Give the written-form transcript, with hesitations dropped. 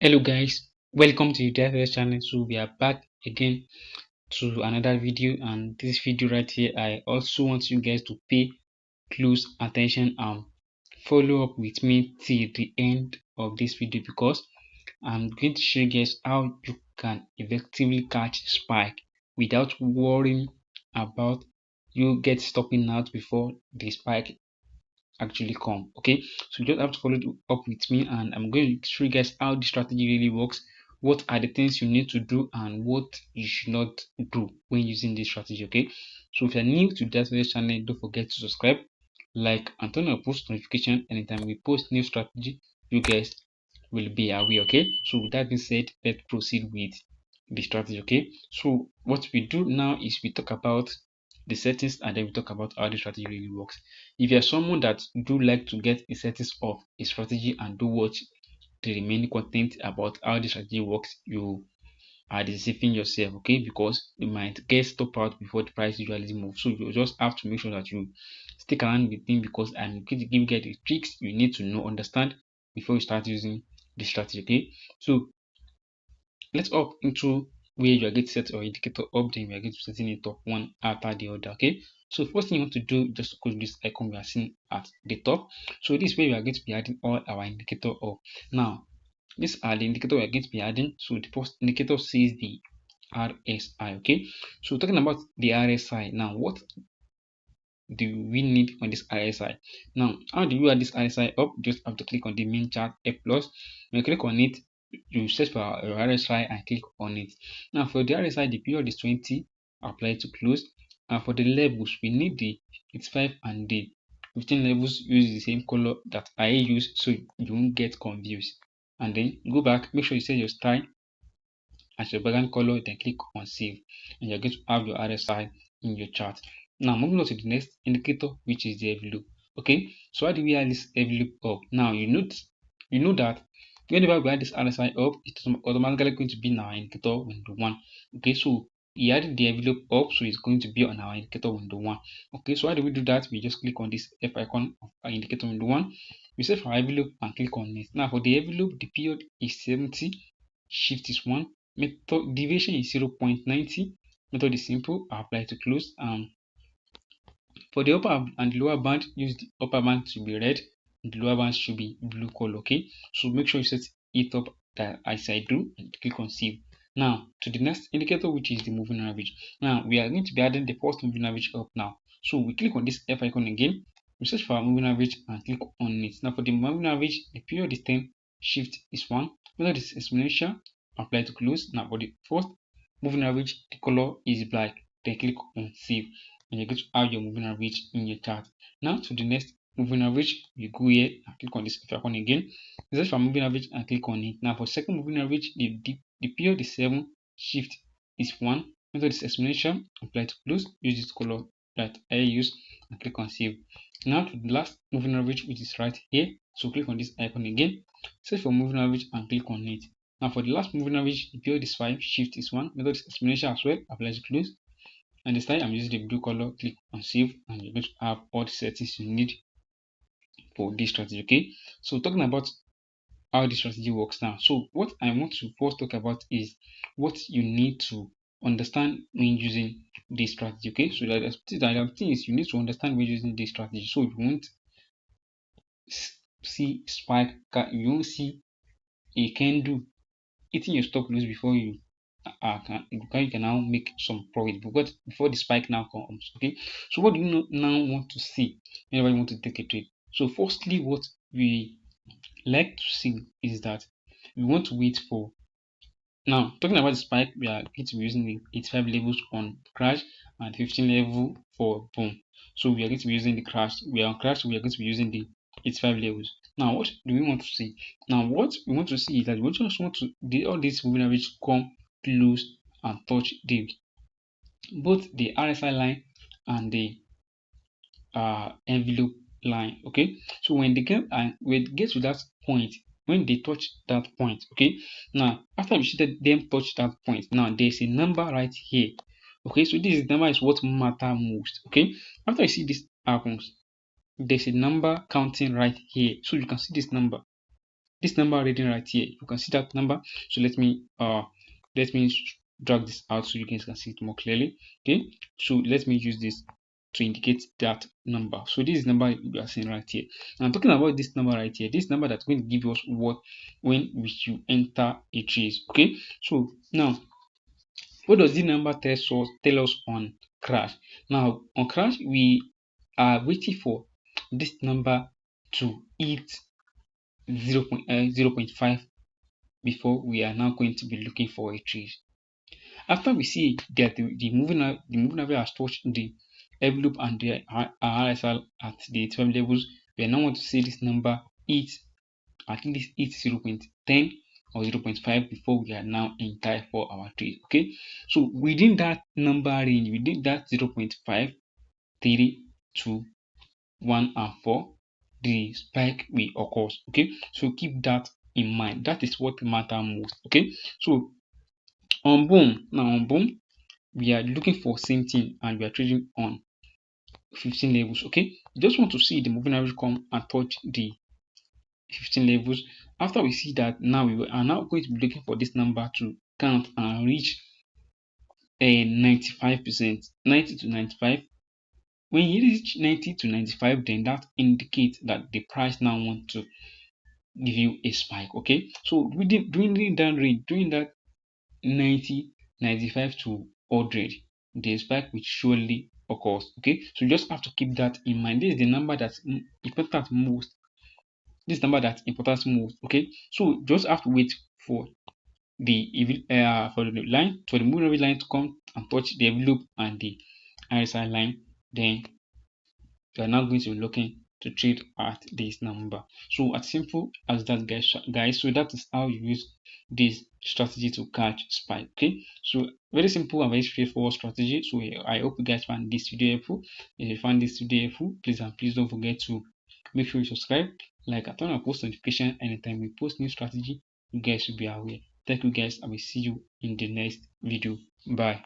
Hello guys, welcome to the reverence channel. So we are back again to another video, and this video right here I also want you guys to pay close attention and follow up with me till the end of this video, because I'm going to show you guys how you can effectively catch spike without worrying about you get stopping out before the spike actually come. Okay, so you just have to follow up with me, and I'm going to show you guys how the strategy really works, what are the things you need to do and what you should not do when using this strategy. Okay, so if you're new to this channel, don't forget to subscribe, like, and turn on post notification. Anytime we post new strategy, you guys will be aware. Okay, so with that being said, let's proceed with the strategy. Okay, so what we do now is we talk about the settings, and then we talk about how the strategy really works. If you're someone that do like to get the settings of a strategy and do watch the remaining content about how the strategy works, you are deceiving yourself. Okay, because you might get stopped out before the price usually moves. So you just have to make sure that you stick around with me, because I'm going to give you guys the tricks you need to know, understand before you start using the strategy. Okay, so let's up into where you are going to set your indicator up, then we are going to setting it up one after the other. Okay, so first thing you want to do, just to close this icon we are seeing at the top. So this way we are going to be adding all our indicator up. Now these are the indicator we are going to be adding. So the first indicator says the RSI. Okay, so talking about the RSI, now what do we need on this RSI? Now, how do you add this RSI up? Just have to click on the main chart A plus. When you click on it, you search for your RSI and click on it. Now, for the RSI, the period is 20. Apply to close. And for the levels, we need the 85 and the 15 levels. Use the same color that I use, so you won't get confused. And then go back. Make sure you set your style as your background color, then click on save, and you're going to have your RSI in your chart. Now moving on to the next indicator, which is the envelope. Okay, so how do we add this envelope up? Now you know that whenever we add this RSI up, it's automatically going to be in our indicator window one. Okay, so we added the envelope up, so it's going to be on our indicator window one. Okay, so how do we do that? We just click on this F icon of our indicator window one. We set our envelope and click on it. Now for the envelope, the period is 70, shift is 1, method deviation is 0.90. Method is simple. Apply to close. For the upper and the lower band, use the upper band to be red, and the lower band should be blue color. Okay, so make sure you set it up that as I do, and click on save. Now to the next indicator, which is the moving average. Now we are going to be adding the first moving average up now. So we click on this F icon again. We search for our moving average and click on it. Now for the moving average, the period is 10, shift is 1, method is exponential. Apply to close. Now for the first moving average, the color is black. Then click on save, and you're going to have your moving average in your chart. Now to the next moving average, you go here and click on this icon again. Search for moving average and click on it. Now for second moving average, the period is 7, shift is 1, method is exponential. Apply to close. Use this color that I use and click on save. Now to the last moving average, which is right here. So click on this icon again. Search for moving average and click on it. Now for the last moving average, the period is 5, shift is 1, method is exponential as well. Apply to close. And this time I'm using the blue color. Click on save, and you're going to have all the settings you need for this strategy. Okay, so talking about how this strategy works now. So what I want to first talk about is what you need to understand when using this strategy. Okay, so the thing is you need to understand when using this strategy, so you won't see spike, you won't see a candle eating your stop loss before you can now make some profit, because before the spike now comes. Okay, so what do you now want to see whenever you want to take a trade? So firstly, what we like to see is that we want to wait for, now talking about the spike, we are going to be using the 85 levels on crash and 15 level for boom. So we are going to be using the crash, we are on crash, so we are going to be using the 85 levels. Now what do we want to see? Now what we want to see is that we just want to all these moving average come close and touch the both the RSI line and the envelope line. Okay, so when they get to that point, when they touch that point, okay, now after we see them touch that point, now there's a number right here. Okay, so this number is what matter most. Okay, after you see this happens, there's a number counting right here, so you can see this number. this number reading right here, you can see that number. So let me drag this out so you guys can see it more clearly. Okay, so let me use this to indicate that number. So this is number you are seeing right here. And I'm talking about this number right here, this number that's going to give us what when we should enter a trace. Okay, so now what does this number tell us on crash? Now on crash, we are waiting for this number to hit 0.5 before we are now going to be looking for a trace. After we see that the moving average has touched the envelope and the RSL at the 12 levels, we now want to see this number hit at least 0.10 or 0.5 before we are now in time for our trade. Okay, so within that number range, within that 0.5, 3, 2, 1 and 4, the spike will occur. Okay, so keep that in mind. That is what matters most. Okay, so on boom, now on boom, we are looking for same thing and we are trading on 15 levels. Okay, you just want to see the moving average come and touch the 15 levels. After we see that, now we are now going to be looking for this number to count and reach a 95%, 90 to 95. When you reach 90 to 95, then that indicates that the price now wants to give you a spike. Okay, so during that range, during that 90, 95 to 100, the spike will surely occurs. Okay, so you just have to keep that in mind. This is the number that's important most. This number that's important most. Okay, so just have to wait for the line, for the moving line to come and touch the envelope and the RSI line. Then you are now going to be looking to trade at this number. So as simple as that, guys. So that is how you use this strategy to catch spike. Okay, so very simple and very straightforward strategy. So I hope you guys find this video helpful. If you find this video helpful, please don't forget to make sure you subscribe, like, and turn on post notification. Anytime we post new strategy, you guys should be aware. Thank you guys. I will see you in the next video. Bye.